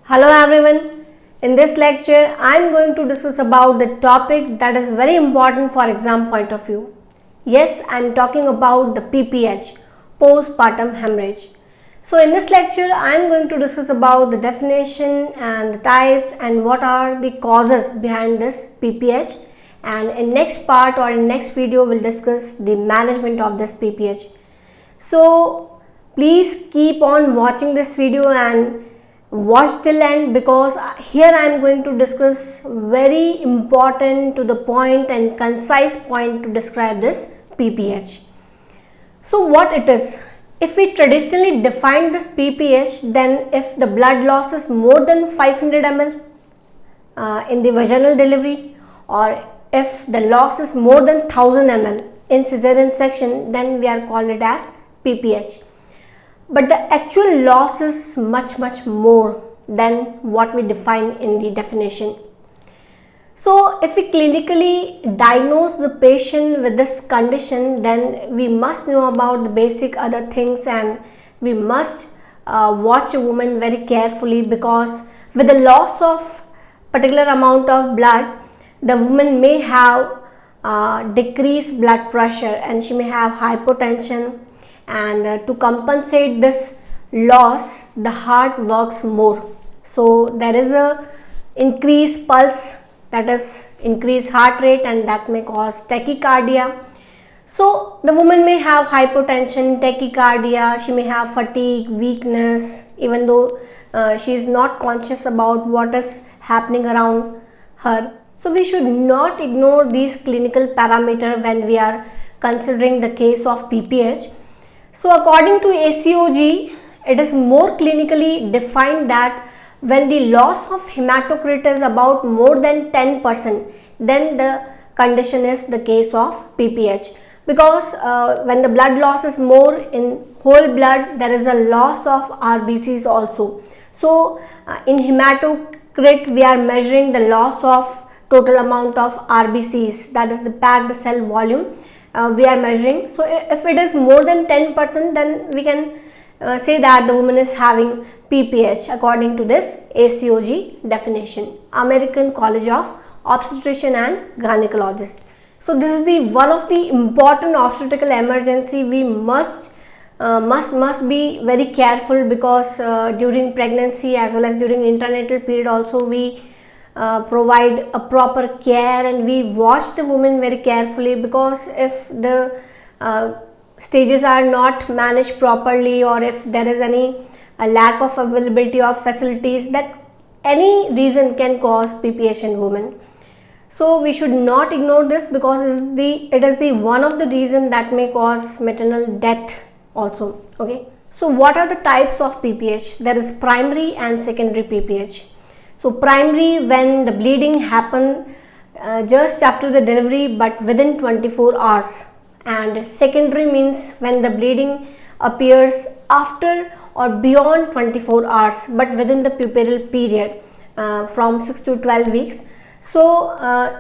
Hello everyone. In this lecture, I am going to discuss about the topic that is very important for exam point of view. Yes, I am talking about the PPH, postpartum hemorrhage. So in this lecture, I am going to discuss about the definition and the types and what are the causes behind this PPH. And in next part or in next video, we'll discuss the management of this PPH. So please keep on watching this video and watch till end, because here I am going to discuss very important to the point and concise point to describe this PPH. So what it is? If we traditionally define this PPH, then if the blood loss is more than 500 ml in the vaginal delivery, or if the loss is more than 1000 ml in cesarean section, then we are called it as PPH. But the actual loss is much more than what we define in the definition. So if we clinically diagnose the patient with this condition, then we must know about the basic other things, and we must watch a woman very carefully, because with the loss of particular amount of blood, the woman may have decreased blood pressure and she may have hypotension. And to compensate this loss, the heart works more. So there is a increased pulse, that is increased heart rate, and that may cause tachycardia. So the woman may have hypotension, tachycardia, she may have fatigue, weakness, even though she is not conscious about what is happening around her. So we should not ignore these clinical parameters when we are considering the case of PPH. So according to ACOG, it is more clinically defined that when the loss of hematocrit is about more than 10%, then the condition is the case of PPH. Because when the blood loss is more in whole blood, there is a loss of RBCs also. So in hematocrit, we are measuring the loss of total amount of RBCs, that is the packed cell volume. We are measuring. So if it is more than 10%, then we can say that the woman is having PPH according to this ACOG definition, American College of Obstetrician and Gynecologist. So this is the one of the important obstetrical emergency we must be very careful, because during pregnancy as well as during internatal period also we provide a proper care and we watch the woman very carefully, because if the stages are not managed properly, or if there is any lack of availability of facilities, that any reason can cause PPH in women. So we should not ignore this, because it is the one of the reason that may cause maternal death also. Okay, so what are the types of PPH? There is primary and secondary PPH. So primary, when the bleeding happen just after the delivery but within 24 hours, and secondary means when the bleeding appears after or beyond 24 hours but within the puerperal period from 6 to 12 weeks. So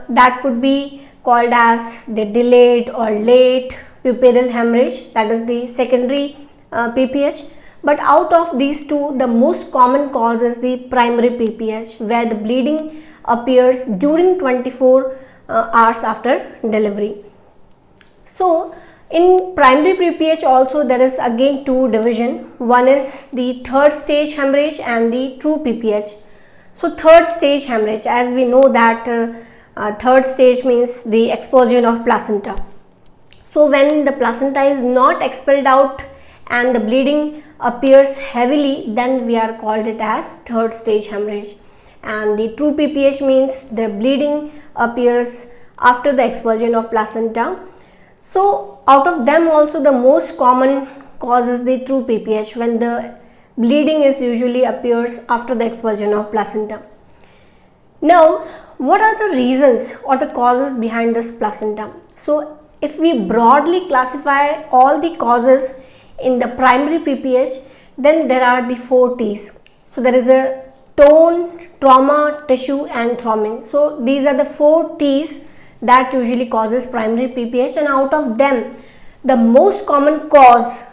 that could be called as the delayed or late puerperal hemorrhage, that is the secondary PPH. But out of these two, the most common cause is the primary PPH, where the bleeding appears during 24 hours after delivery. So in primary PPH also there is again two division. One is the third stage hemorrhage and the true PPH. So third stage hemorrhage, as we know that third stage means the expulsion of placenta. So when the placenta is not expelled out and the bleeding appears heavily, then we are called it as third stage hemorrhage. And the true PPH means the bleeding appears after the expulsion of placenta. So out of them also the most common cause is the true PPH, when the bleeding is usually appears after the expulsion of placenta. Now what are the reasons or the causes behind this placenta? So if we broadly classify all the causes in the primary PPH, then there are the 4 T's. So there is a tone, trauma, tissue and thrombin. So these are the 4 T's that usually causes primary PPH, and out of them the most common cause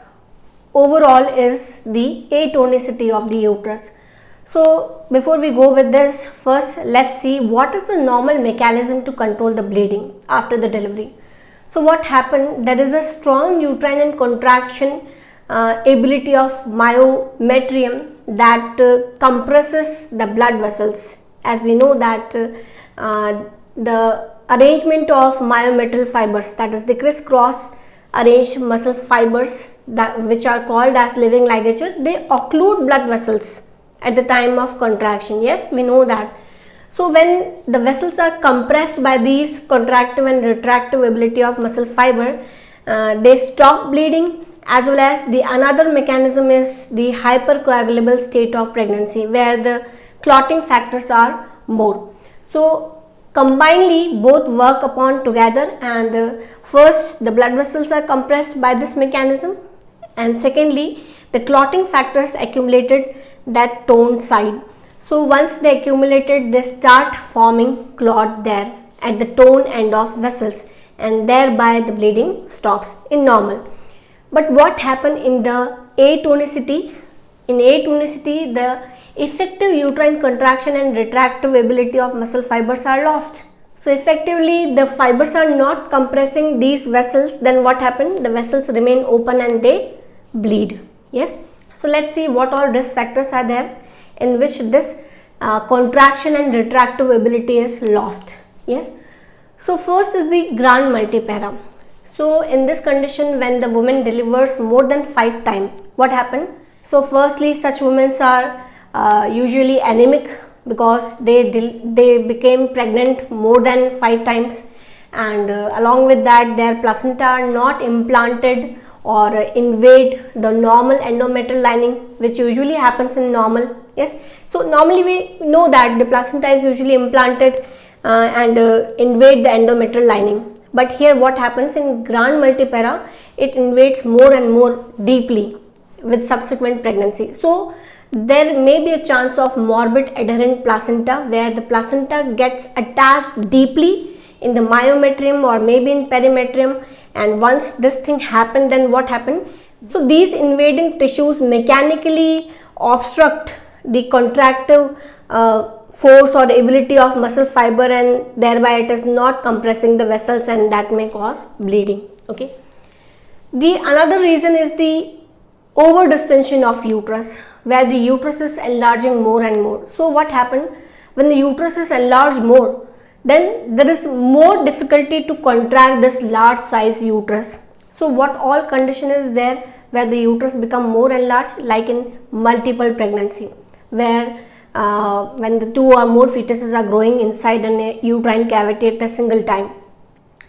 overall is the atonicity of the uterus. So before we go with this, first let's see what is the normal mechanism to control the bleeding after the delivery. So what happened, there is a strong uterine and contraction ability of myometrium that compresses the blood vessels. As we know that the arrangement of myometrial fibers, that is the crisscross arranged muscle fibers which are called as living ligature, they occlude blood vessels at the time of contraction. Yes, we know that. So when the vessels are compressed by these contractive and retractive ability of muscle fiber, they stop bleeding. As well as the another mechanism is the hypercoagulable state of pregnancy, where the clotting factors are more. So combinedly both work upon together, and first the blood vessels are compressed by this mechanism, and secondly the clotting factors accumulated that tone side. So once they accumulated, they start forming clot there at the tone end of vessels, and thereby the bleeding stops in normal. But what happened in the atonicity? In atonicity, the effective uterine contraction and retractive ability of muscle fibers are lost. So effectively the fibers are not compressing these vessels. Then what happened? The vessels remain open and they bleed. Yes. So let's see what all risk factors are there in which this contraction and retractive ability is lost. Yes. So first is the grand multipara. So in this condition, when the woman delivers more than 5 times, what happened? So firstly, such women are usually anemic because they became pregnant more than 5 times, and along with that their placenta are not implanted or invade the normal endometrial lining, which usually happens in normal. Yes, so normally we know that the placenta is usually implanted and invade the endometrial lining. But here what happens in grand multipara, it invades more and more deeply with subsequent pregnancy. So there may be a chance of morbid adherent placenta, where the placenta gets attached deeply in the myometrium or maybe in perimetrium, and once this thing happened, then what happened? So these invading tissues mechanically obstruct the contractive force or ability of muscle fiber, and thereby it is not compressing the vessels, and that may cause bleeding. Okay. The another reason is the over distension of uterus, where the uterus is enlarging more and more. So what happened when the uterus is enlarged more? Then there is more difficulty to contract this large size uterus. So what all condition is there where the uterus become more enlarged, like in multiple pregnancy, where when the 2 or more fetuses are growing inside a uterine cavity at a single time.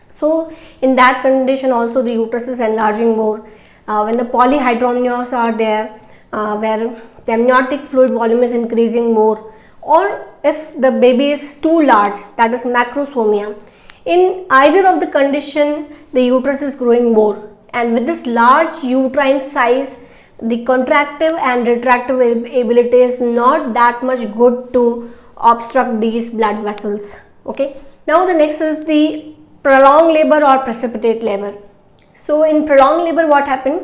So in that condition also the uterus is enlarging more. When the polyhydramnios are there, where the amniotic fluid volume is increasing more, or if the baby is too large, that is macrosomia. In either of the condition, the uterus is growing more, and with this large uterine size, the contractive and retractive ability is not that much good to obstruct these blood vessels. Okay. Now the next is the prolonged labor or precipitate labor. So in prolonged labor, what happened?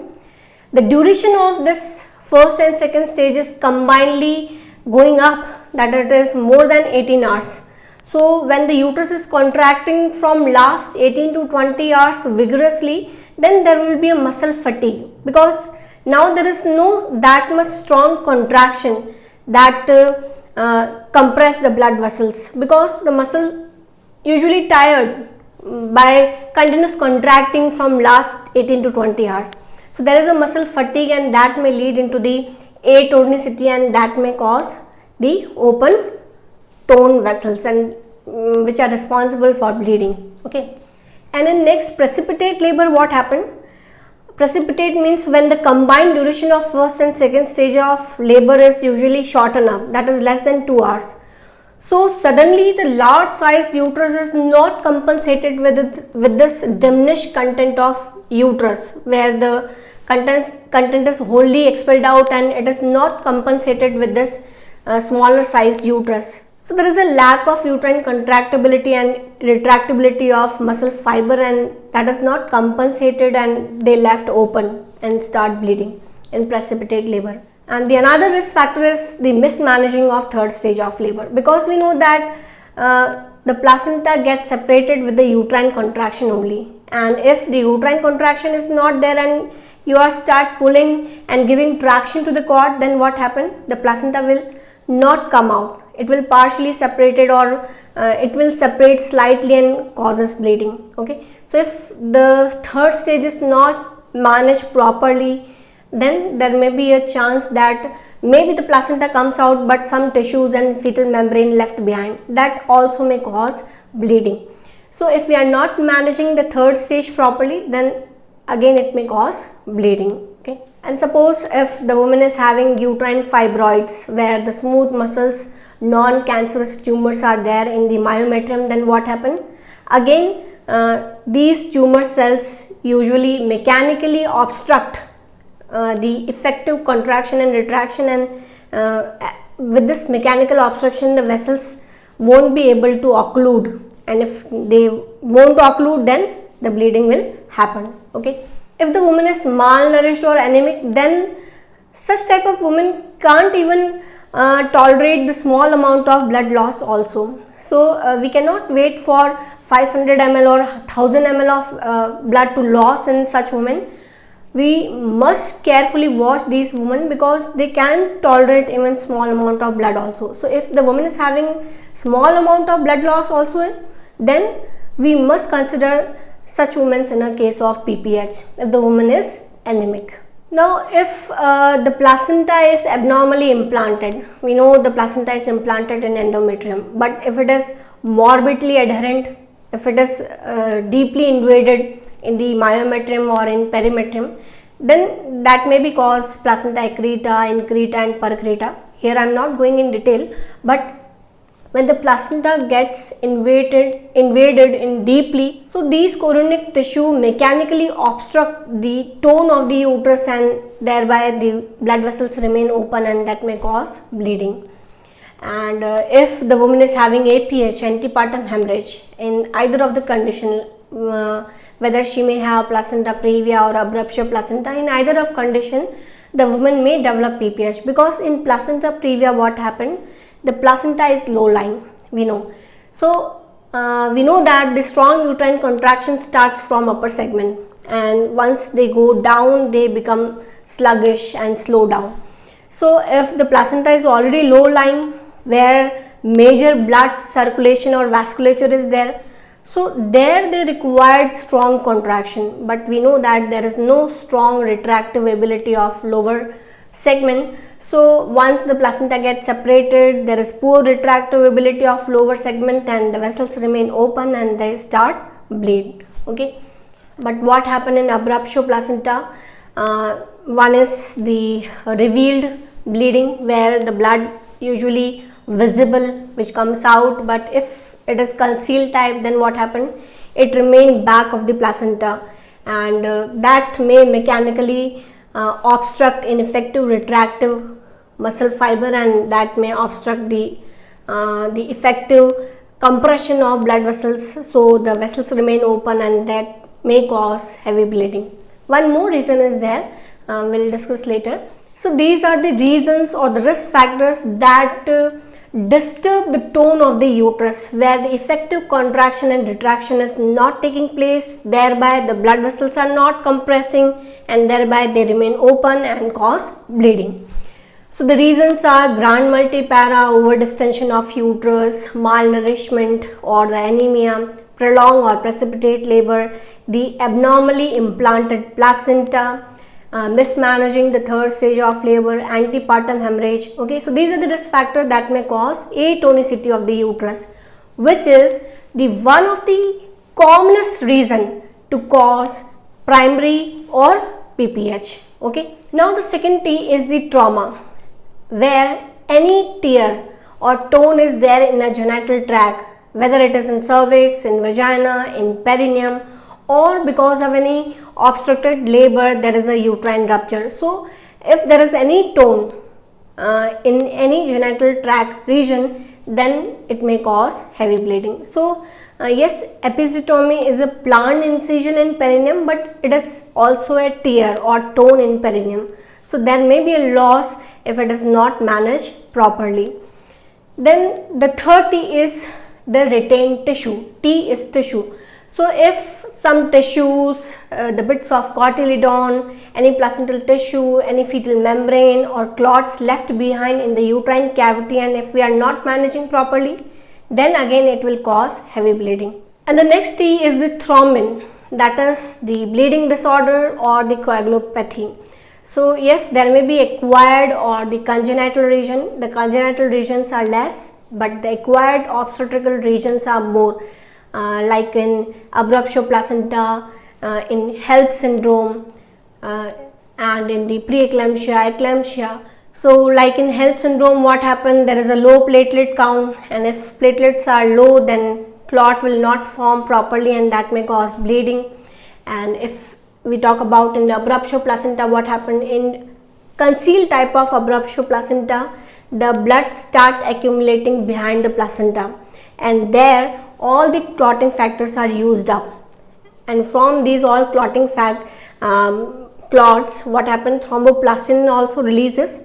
The duration of this first and second stage is combinedly going up, that it is more than 18 hours. So when the uterus is contracting from last 18 to 20 hours vigorously, then there will be a muscle fatigue, because now there is no that much strong contraction that compress the blood vessels, because the muscle usually tired by continuous contracting from last 18 to 20 hours. So there is a muscle fatigue, and that may lead into the atonicity, and that may cause the open tone vessels, and which are responsible for bleeding. Okay. And in next precipitate labor, what happened? Precipitate means when the combined duration of first and second stage of labor is usually shortened up, that is less than 2 hours. So suddenly the large size uterus is not compensated with this diminished content of uterus, where the content is wholly expelled out, and it is not compensated with this smaller size uterus. So there is a lack of uterine contractibility and retractibility of muscle fiber, and that is not compensated, and they left open and start bleeding in precipitate labor. And the another risk factor is the mismanaging of third stage of labor, because we know that the placenta gets separated with the uterine contraction only, and if the uterine contraction is not there and you are start pulling and giving traction to the cord, then what happen? The placenta will not come out. It will partially separated, or it will separate slightly and causes bleeding. Okay, so if the third stage is not managed properly, then there may be a chance that maybe the placenta comes out but some tissues and fetal membrane left behind. That also may cause bleeding. So if we are not managing the third stage properly, then again it may cause bleeding. Okay, and suppose if the woman is having uterine fibroids where the smooth muscles, non-cancerous tumors are there in the myometrium, then what happen? Again these tumor cells usually mechanically obstruct the effective contraction and retraction, and with this mechanical obstruction the vessels won't be able to occlude, and if they won't occlude, then the bleeding will happen. Okay, if the woman is malnourished or anemic, then such type of woman can't even tolerate the small amount of blood loss also. So we cannot wait for 500 ml or 1000 ml of blood to loss in such women. We must carefully watch these women because they can tolerate even small amount of blood also. So if the woman is having small amount of blood loss also, then we must consider such women in a case of PPH if the woman is anemic. Now if the placenta is abnormally implanted, we know the placenta is implanted in endometrium, but if it is morbidly adherent, if it is deeply invaded in the myometrium or in perimetrium, then that may be cause placenta accreta, increta and percreta. Here I am not going in detail, but when the placenta gets invaded in deeply, so these chorionic tissue mechanically obstruct the tone of the uterus and thereby the blood vessels remain open, and that may cause bleeding. And if the woman is having APH, antepartum hemorrhage, in either of the condition, whether she may have placenta previa or abruptio placenta, in either of condition the woman may develop PPH, because in placenta previa what happened, the placenta is low lying, we know. So we know that the strong uterine contraction starts from upper segment, and once they go down they become sluggish and slow down. So if the placenta is already low lying where major blood circulation or vasculature is there, so there they required strong contraction, but we know that there is no strong retractive ability of lower segment. So once the placenta gets separated, there is poor retractive ability of lower segment and the vessels remain open and they start bleed. Okay, but what happened in abruptio placenta? One is the revealed bleeding where the blood usually visible which comes out, but if it is concealed type, then what happened? It remained back of the placenta, and that may mechanically obstruct ineffective retractive muscle fiber, and that may obstruct the effective compression of blood vessels, so the vessels remain open and that may cause heavy bleeding. One more reason is there, we'll discuss later. So these are the reasons or the risk factors that disturb the tone of the uterus, where the effective contraction and retraction is not taking place, thereby the blood vessels are not compressing and thereby they remain open and cause bleeding. So the reasons are grand multipara, overdistension of uterus, malnourishment or the anemia, prolonged or precipitate labor, the abnormally implanted placenta, mismanaging the third stage of labor, antepartum hemorrhage. Okay, so these are the risk factors that may cause atonicity of the uterus, which is the one of the commonest reason to cause primary or PPH. Okay, now the second T is the trauma, where any tear or tone is there in a genital tract, whether it is in cervix, in vagina, in perineum, or because of any obstructed labor there is a uterine rupture. So if there is any tone in any genital tract region, then it may cause heavy bleeding. So yes, episiotomy is a planned incision in perineum, but it is also a tear or tone in perineum. So there may be a loss if it is not managed properly. Then the third T is the retained tissue. T is tissue. So if some tissues, the bits of cotyledon, any placental tissue, any fetal membrane or clots left behind in the uterine cavity, and if we are not managing properly, then again it will cause heavy bleeding. And the next T is the thrombin, that is the bleeding disorder or the coagulopathy. So yes, there may be acquired or the congenital region. The congenital regions are less, but the acquired obstetrical regions are more, like in abruptio placenta, in HELLP syndrome, and in the preeclampsia, eclampsia. So like in HELLP syndrome, what happened? There is a low platelet count, and if platelets are low, then clot will not form properly, and that may cause bleeding. And if we talk about in the abruptio placenta, what happened in concealed type of abruptio placenta, the blood start accumulating behind the placenta, and there all the clotting factors are used up, and from these all clotting clots, what happened, thromboplastin also releases,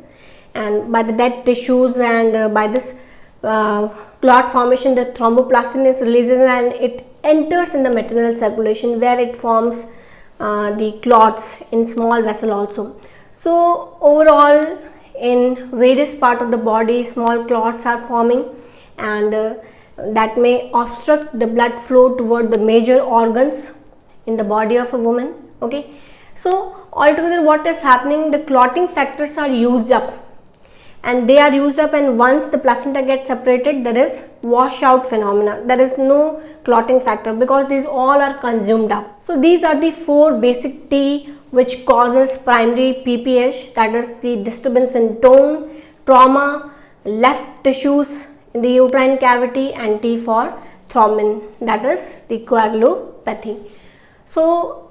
and by the dead tissues and by this clot formation, the thromboplastin is releases and it enters in the maternal circulation, where it forms the clots in small vessel also. So overall, in various part of the body, small clots are forming, and that may obstruct the blood flow toward the major organs in the body of a woman. Okay, so altogether what is happening, the clotting factors are used up, and they are used up, and once the placenta gets separated, there is washout phenomena. There is no clotting factor because these all are consumed up. So these are the four basic T which causes primary PPH, that is the disturbance in tone, trauma, left tissues in the uterine cavity, and T for thrombin, that is the coagulopathy. So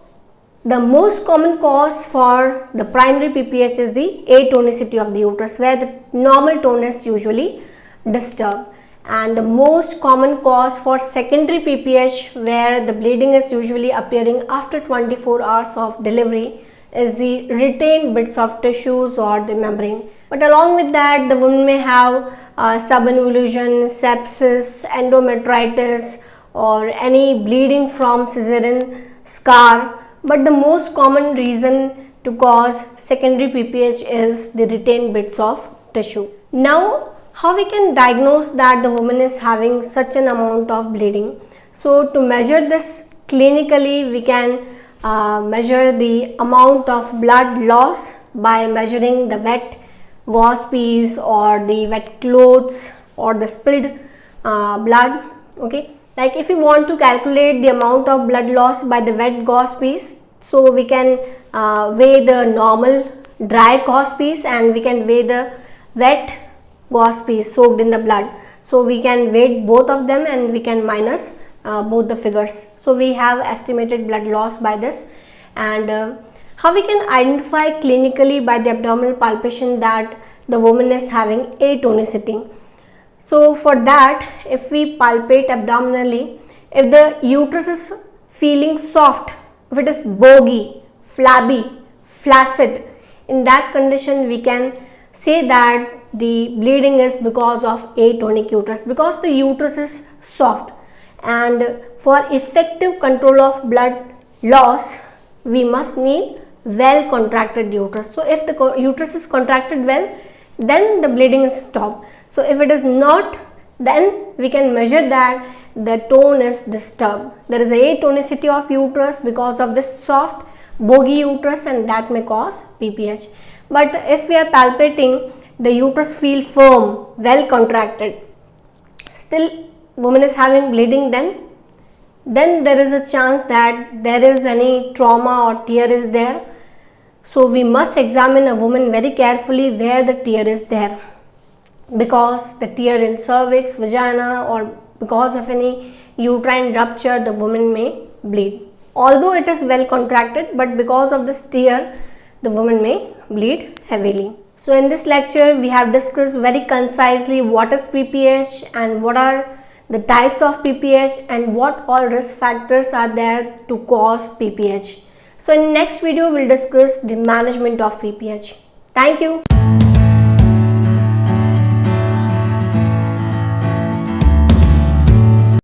the most common cause for the primary PPH is the atonicity of the uterus, where the normal tone is usually disturbed. And the most common cause for secondary PPH, where the bleeding is usually appearing after 24 hours of delivery, is the retained bits of tissues or the membrane. But along with that, the woman may have subinvolution, sepsis, endometritis, or any bleeding from cesarean scar. But the most common reason to cause secondary PPH is the retained bits of tissue. Now, how we can diagnose that the woman is having such an amount of bleeding? So to measure this clinically, we can measure the amount of blood loss by measuring the wet gauze piece or the wet clothes or the spilled blood. Okay, like if you want to calculate the amount of blood loss by the wet gauze piece, so we can weigh the normal dry gauze piece, and we can weigh the wet gauze piece soaked in the blood. So we can weigh both of them, and we can minus both the figures. So we have estimated blood loss by this. And how we can identify clinically by the abdominal palpation that the woman is having atonicity? So for that, if we palpate abdominally, if the uterus is feeling soft, if it is boggy, flabby, flaccid, in that condition we can say that the bleeding is because of atonic uterus, because the uterus is soft. And for effective control of blood loss, we must need well contracted uterus. So if the uterus is contracted well, then the bleeding is stopped. So if it is not, then we can measure that the tone is disturbed. There is a atonicity of uterus because of this soft boggy uterus, and that may cause PPH. But if we are palpating, the uterus feel firm, well contracted, still woman is having bleeding, then there is a chance that there is any trauma or tear is there. So we must examine a woman very carefully where the tear is there, because the tear in cervix, vagina, or because of any uterine rupture, the woman may bleed. Although it is well contracted, but because of this tear, the woman may bleed heavily. So in this lecture, we have discussed very concisely what is PPH and what are the types of PPH and what all risk factors are there to cause PPH. So in next video, we'll discuss the management of PPH. Thank you.